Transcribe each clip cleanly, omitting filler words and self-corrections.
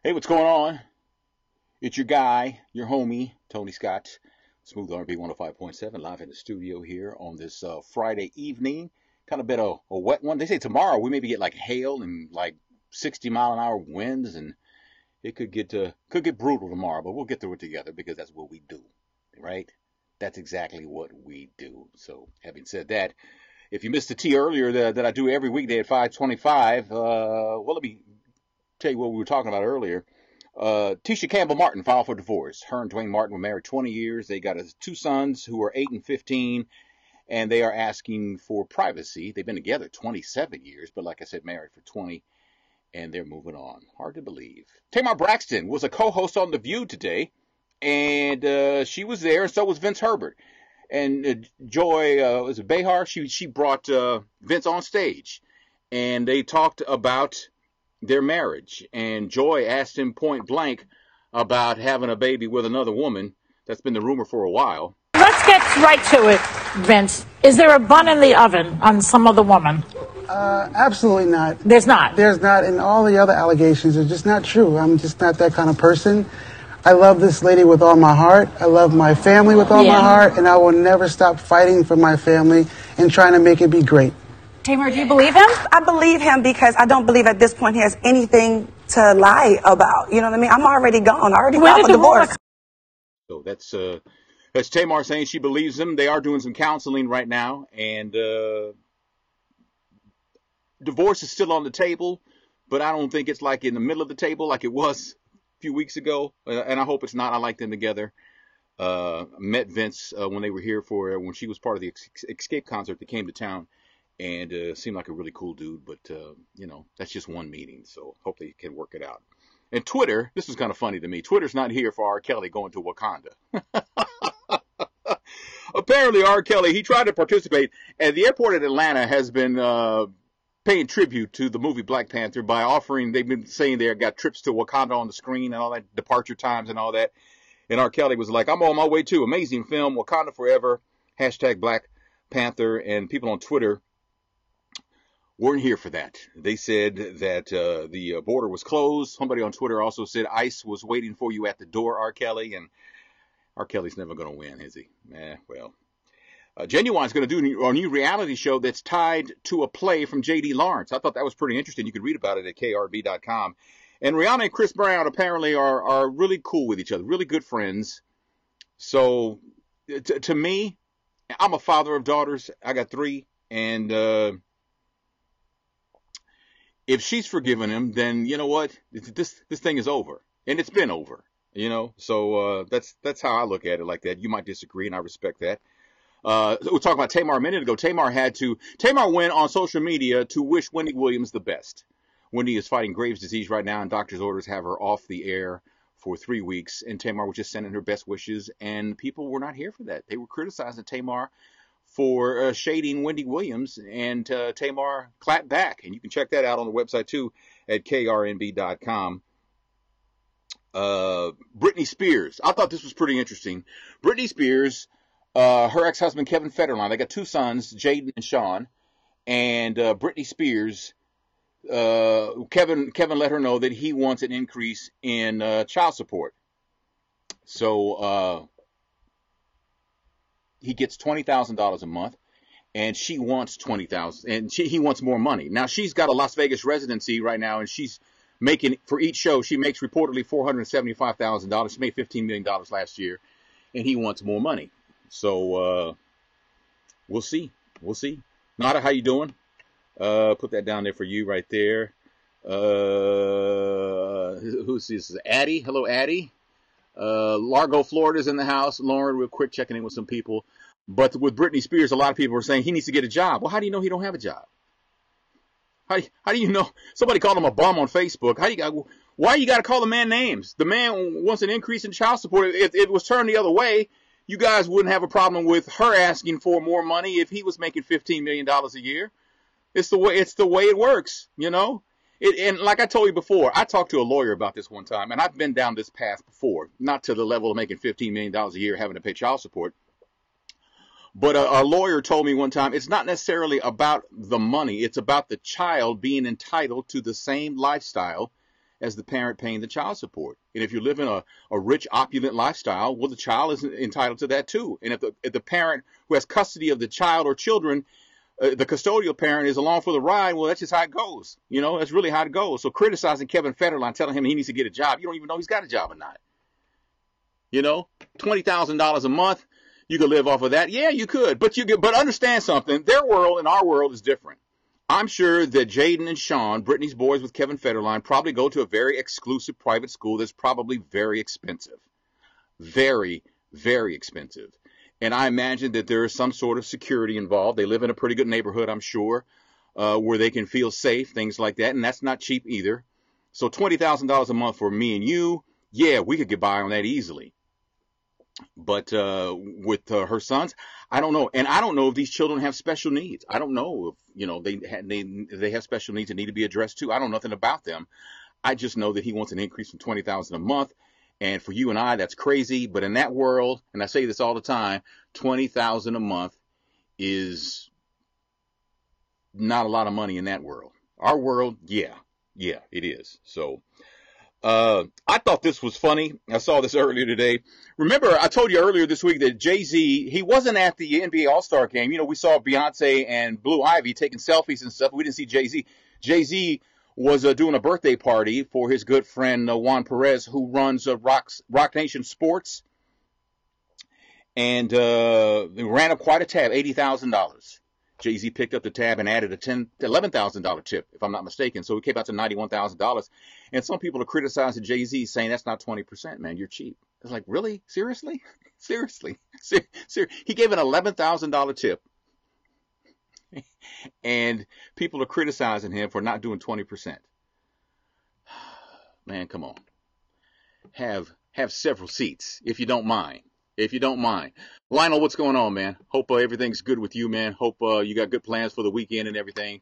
Hey, what's going on? It's your guy, your homie, Tony Scott, Smooth R&B 105.7, live in the studio here on this Friday evening. Kind of been a wet one. They say tomorrow we maybe get like hail and like 60-mile-an-hour winds, and it could get brutal tomorrow. But we'll get through it together because that's what we do, right? That's exactly what we do. So, having said that, if you missed the tea earlier that I do every weekday at 5:25, well, let me tell you what we were talking about earlier. Tisha Campbell-Martin filed for divorce. Her and Dwayne Martin were married 20 years. They got two sons who are 8 and 15, and they are asking for privacy. They've been together 27 years, but like I said, married for 20, and they're moving on. Hard to believe. Tamar Braxton was a co-host on The View today, and she was there, and so was Vince Herbert. And Joy, was it Behar? She brought Vince on stage, and they talked about their marriage. And Joy asked him point blank about having a baby with another woman. That's been the rumor for a while. Let's get right to it, Vince. Is there a bun in the oven on some other woman? Absolutely not. There's not? There's not, and all the other allegations are just not true. I'm just not that kind of person. I love this lady with all my heart. I love my family with all my heart, and I will never stop fighting for my family and trying to make it be great. Tamar, do you believe him? I believe him because I don't believe at this point he has anything to lie about. You know what I mean? I'm already gone. I already filed for divorce. So that's Tamar saying she believes him. They are doing some counseling right now, and divorce is still on the table, but I don't think it's like in the middle of the table like it was a few weeks ago, and I hope it's not. I like them together. Met Vince when they were here when she was part of the Escape concert that came to town. And seemed like a really cool dude, but, that's just one meeting, so hope they can work it out. And Twitter, this is kind of funny to me. Twitter's not here for R. Kelly going to Wakanda. Apparently, R. Kelly, he tried to participate, and the airport in Atlanta has been paying tribute to the movie Black Panther by they've been saying they got trips to Wakanda on the screen and all that, departure times and all that. And R. Kelly was like, I'm on my way too. Amazing film, Wakanda Forever, # Black Panther, and people on Twitter weren't here for that. They said that the border was closed. Somebody on Twitter also said ICE was waiting for you at the door, R. Kelly. And R. Kelly's never going to win, is he? Well. Genuine's going to do a new reality show that's tied to a play from J.D. Lawrence. I thought that was pretty interesting. You could read about it at krb.com. And Rihanna and Chris Brown apparently are really cool with each other, really good friends. So to me, I'm a father of daughters. I got 3. And if she's forgiven him, then you know what? This thing is over, and it's been over. So that's how I look at it like that. You might disagree, and I respect that. We'll talk about Tamar a minute ago. Tamar went on social media to wish Wendy Williams the best. Wendy is fighting Graves' disease right now, and doctor's orders have her off the air for 3 weeks. And Tamar was just sending her best wishes, and people were not here for that. They were criticizing Tamar for shading Wendy Williams, and Tamar clapped back. And you can check that out on the website, too, at krnb.com. Britney Spears. I thought this was pretty interesting. Britney Spears, her ex-husband, Kevin Federline, they got 2 sons, Jaden and Sean. And Britney Spears, Kevin let her know that he wants an increase in child support. So he gets $20,000 a month, and she wants $20,000, and he wants more money. Now she's got a Las Vegas residency right now, and she's making, for each show, she makes reportedly $475,000. She made $15 million last year, and he wants more money. So we'll see. Nada, how you doing? Put that down there for you right there. Who's this? Addie. Hello, Addie. Largo, Florida's in the house. Lauren, real quick, checking in with some people. But with Britney Spears, a lot of people are saying he needs to get a job. Well, how do you know he don't have a job? How do you know? Somebody called him a bum on Facebook. Why you got to call the man names? The man wants an increase in child support. If it was turned the other way, you guys wouldn't have a problem with her asking for more money if he was making $15 million a year. It's the way it works, And like I told you before, I talked to a lawyer about this one time, and I've been down this path before, not to the level of making $15 million a year having to pay child support. But a lawyer told me one time, it's not necessarily about the money. It's about the child being entitled to the same lifestyle as the parent paying the child support. And if you're living a rich, opulent lifestyle, well, the child is entitled to that too. And if the parent who has custody of the child or children, the custodial parent is along for the ride, well, that's just how it goes. You know, that's really how it goes. So criticizing Kevin Federline, telling him he needs to get a job, you don't even know he's got a job or not. You know, $20,000 a month, you could live off of that. Yeah, you could, but understand something. Their world and our world is different. I'm sure that Jaden and Sean, Brittany's boys with Kevin Federline, probably go to a very exclusive private school that's probably very expensive. Very, very expensive. And I imagine that there is some sort of security involved. They live in a pretty good neighborhood, I'm sure, where they can feel safe, things like that. And that's not cheap either. So $20,000 a month for me and you, yeah, we could get by on that easily. But with her sons, I don't know. And I don't know if these children have special needs. I don't know if, you know, they have special needs that need to be addressed too. I don't know nothing about them. I just know that he wants an increase from $20,000 a month. And for you and I, that's crazy. But in that world, and I say this all the time, $20,000 a month is not a lot of money in that world. Our world, yeah, it is. So I thought this was funny. I saw this earlier today. Remember, I told you earlier this week that Jay-Z, he wasn't at the NBA All-Star game. You know, we saw Beyonce and Blue Ivy taking selfies and stuff. We didn't see Jay-Z. Jay-Z was doing a birthday party for his good friend Juan Perez, who runs Rock Nation Sports. And they ran up quite a tab, $80,000. Jay-Z picked up the tab and added a $11,000 tip, if I'm not mistaken. So it came out to $91,000. And some people are criticizing Jay-Z, saying that's not 20%, man. You're cheap. It's like, really? Seriously? Seriously? He gave an $11,000 tip. And people are criticizing him for not doing 20%. Man, come on. Have several seats, if you don't mind. If you don't mind. Lionel, what's going on, man? Hope everything's good with you, man. Hope you got good plans for the weekend and everything.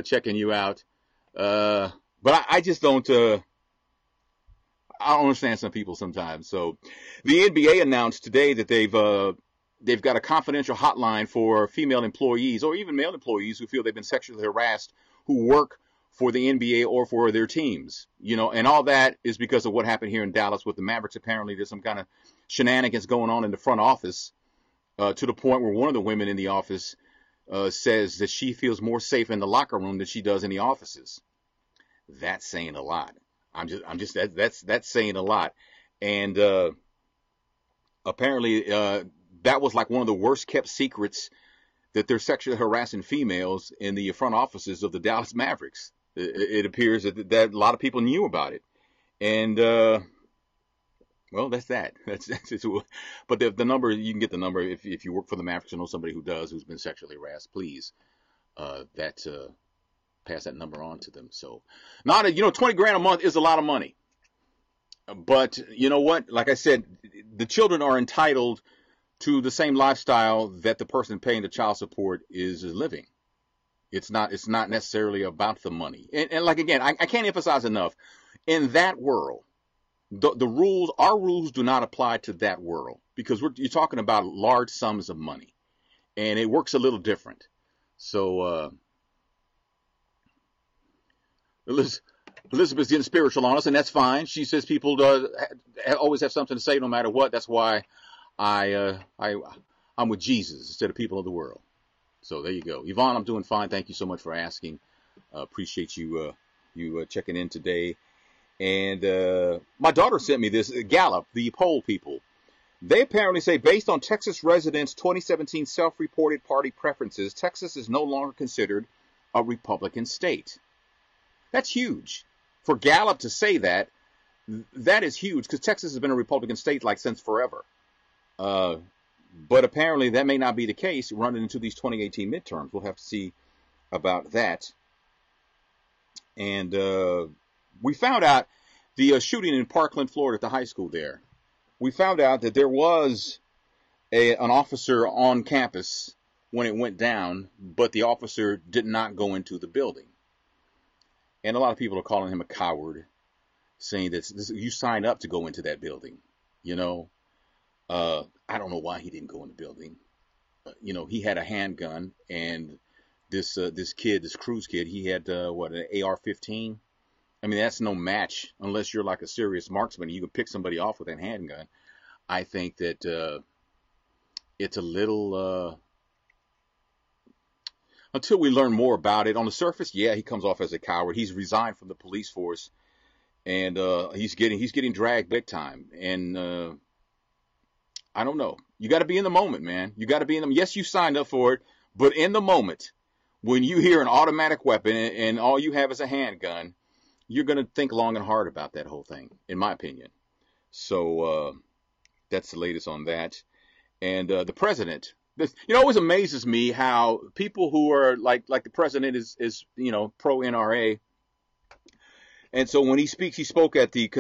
Checking you out. But I just don't, I don't understand some people sometimes. So the NBA announced today that they've got a confidential hotline for female employees or even male employees who feel they've been sexually harassed who work for the NBA or for their teams, you know, and all that is because of what happened here in Dallas with the Mavericks. Apparently there's some kind of shenanigans going on in the front office to the point where one of the women in the office says that she feels more safe in the locker room than she does in the offices. That's saying a lot. That's saying a lot. And apparently that was like one of the worst kept secrets, that they're sexually harassing females in the front offices of the Dallas Mavericks. It appears that a lot of people knew about it. And, well, that's that. That's it. But the number, you can get the number if you work for the Mavericks or know somebody who's been sexually harassed, please, pass that number on to them. So, $20,000 a month is a lot of money. But you know what? Like I said, the children are entitled to the same lifestyle that the person paying the child support is living. It's not necessarily about the money. And like, again, I can't emphasize enough, in that world, the rules, our rules do not apply to that world, because you're talking about large sums of money, and it works a little different. So, Elizabeth's getting spiritual on us, and that's fine. She says people always have something to say no matter what. That's why I'm with Jesus instead of people of the world. So there you go. Yvonne, I'm doing fine. Thank you so much for asking. Appreciate you checking in today. And my daughter sent me this. Gallup, the poll people, they apparently say, based on Texas residents' 2017 self-reported party preferences, Texas is no longer considered a Republican state. That's huge. For Gallup to say that is huge, because Texas has been a Republican state like since forever. But apparently that may not be the case running into these 2018 midterms. We'll have to see about that. And we found out the shooting in Parkland, Florida, at the high school there. We found out that there was an officer on campus when it went down, but the officer did not go into the building. And a lot of people are calling him a coward, saying that you signed up to go into that building, you know. I don't know why he didn't go in the building. He had a handgun, and this Cruz kid, he had an AR-15, I mean, that's no match unless you're like a serious marksman. You can pick somebody off with that handgun. I think that it's a little until we learn more about it. On the surface, yeah, he comes off as a coward. He's resigned from the police force, and he's getting dragged big time. And I don't know. You got to be in the moment, man. You got to be in them. Yes, you signed up for it, but in the moment, when you hear an automatic weapon and all you have is a handgun, you're going to think long and hard about that whole thing, in my opinion. So that's the latest on that. And the president, it always amazes me how people who are like the president is pro NRA. And so when he speaks, he spoke at the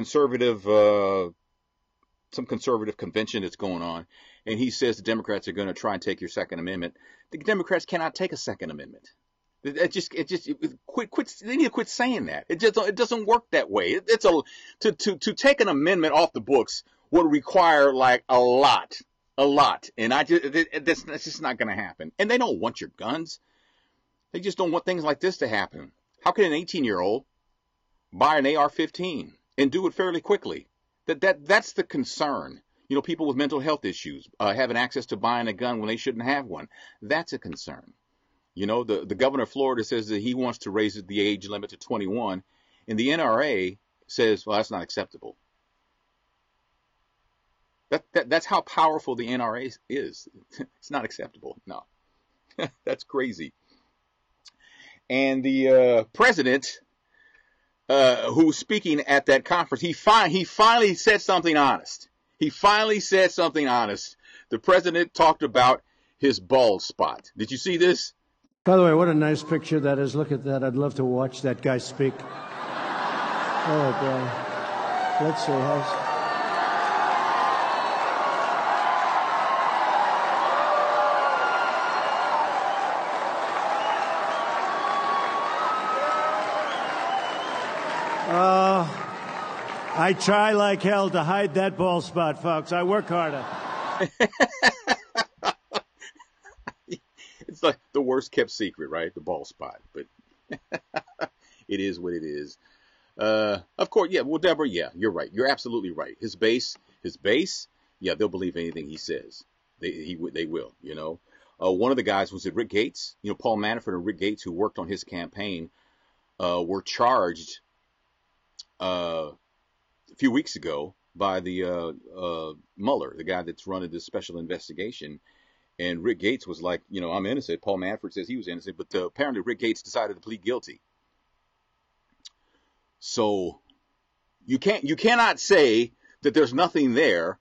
some conservative convention that's going on, and he says the Democrats are going to try and take your Second Amendment. The Democrats cannot take a Second Amendment. They need to quit saying that. It doesn't work that way. To take an amendment off the books would require like a lot, and that's just not going to happen. And they don't want your guns. They just don't want things like this to happen. How can an 18-year-old buy an AR-15 and do it fairly quickly? That's the concern. People with mental health issues having access to buying a gun when they shouldn't have one. That's a concern. The governor of Florida says that he wants to raise the age limit to 21, and the NRA says, well, that's not acceptable. That's how powerful the NRA is. It's not acceptable. No, that's crazy. And the president, who was speaking at that conference, he finally said something honest. The president talked about his bald spot. Did you see this? By the way, what a nice picture that is. Look at that. I'd love to watch that guy speak. Oh, boy. Let's see. I try like hell to hide that bald spot, folks. I work harder. It's like the worst kept secret, right? The bald spot. But it is what it is. Of course, yeah. Well, Deborah, yeah, you're right. You're absolutely right. His base, yeah, they'll believe anything he says. They will, One of the guys was Rick Gates. Paul Manafort and Rick Gates, who worked on his campaign, were charged a few weeks ago by the Mueller, the guy that's running this special investigation. And Rick Gates was like, I'm innocent. Paul Manafort says he was innocent, but apparently Rick Gates decided to plead guilty. So you cannot say that there's nothing there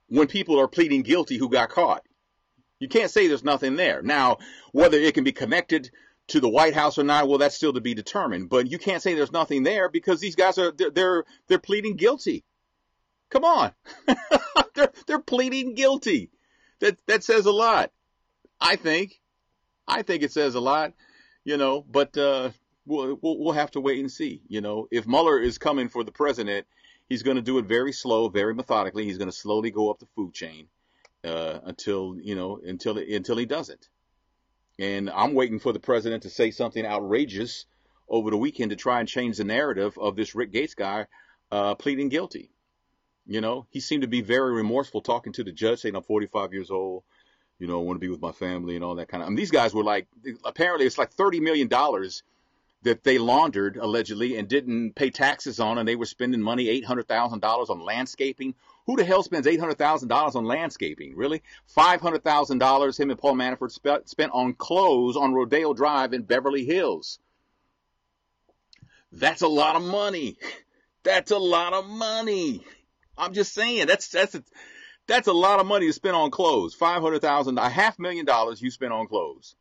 when people are pleading guilty who got caught. You can't say there's nothing there. Now, whether it can be connected to the White House or not, well, that's still to be determined. But you can't say there's nothing there because these guys they're pleading guilty. Come on, they're pleading guilty. That says a lot. I think it says a lot, But we'll have to wait and see. If Mueller is coming for the president, he's going to do it very slow, very methodically. He's going to slowly go up the food chain until he doesn't. And I'm waiting for the president to say something outrageous over the weekend to try and change the narrative of this Rick Gates guy pleading guilty. He seemed to be very remorseful talking to the judge, saying, I'm 45 years old, I want to be with my family and all that kind of. These guys were like, apparently it's like $30 million that they laundered allegedly and didn't pay taxes on, and they were spending money, $800,000 on landscaping. Who the hell spends $800,000 on landscaping? Really? $500,000 him and Paul Manafort spent on clothes on Rodeo Drive in Beverly Hills. That's a lot of money. That's a lot of money. I'm just saying, that's a lot of money to spend on clothes. $500,000, $500,000 you spend on clothes.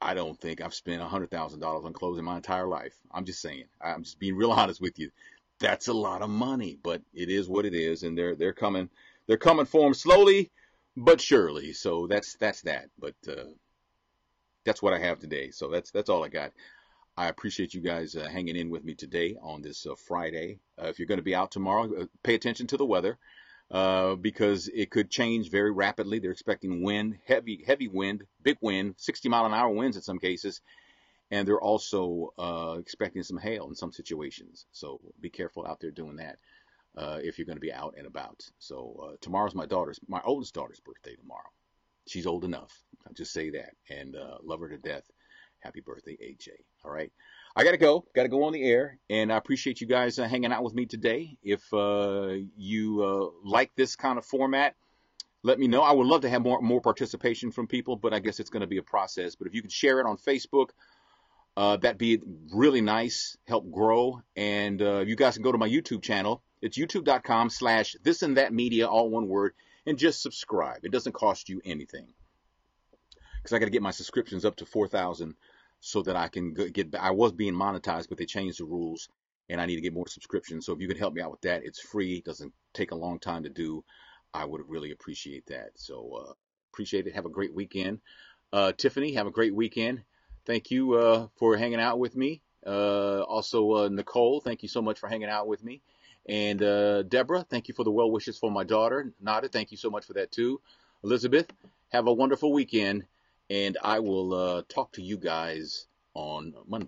I don't think I've spent $100,000 on clothes in my entire life. I'm just saying. I'm just being real honest with you. That's a lot of money, but it is what it is, and they're coming for him slowly but surely. So that's that. But that's what I have today. So that's all I got. I appreciate you guys hanging in with me today on this Friday. If you're going to be out tomorrow, pay attention to the weather because it could change very rapidly. They're expecting wind, heavy wind, big wind, 60-mile-an-hour winds in some cases. and they're also expecting some hail in some situations. So be careful out there doing that if you're going to be out and about. So tomorrow's my oldest daughter's birthday tomorrow. She's old enough. I'll just say that. And love her to death. Happy birthday, AJ. All right. I got to go. Got to go on the air. And I appreciate you guys hanging out with me today. If you like this kind of format, let me know. I would love to have more participation from people, but I guess it's going to be a process. But if you could share it on Facebook, that'd be really nice. Help grow. And you guys can go to my YouTube channel. It's youtube.com/thisandthatmedia, all one word, and just subscribe. It doesn't cost you anything. Because I got to get my subscriptions up to 4,000 so that I can get back. I was being monetized, but they changed the rules, and I need to get more subscriptions. So if you could help me out with that, it's free. It doesn't take a long time to do. I would really appreciate that. So appreciate it. Have a great weekend. Tiffany, have a great weekend. Thank you for hanging out with me. Also, Nicole, thank you so much for hanging out with me. And Deborah, thank you for the well wishes for my daughter. Nada, thank you so much for that too. Elizabeth, have a wonderful weekend. And I will talk to you guys on Monday.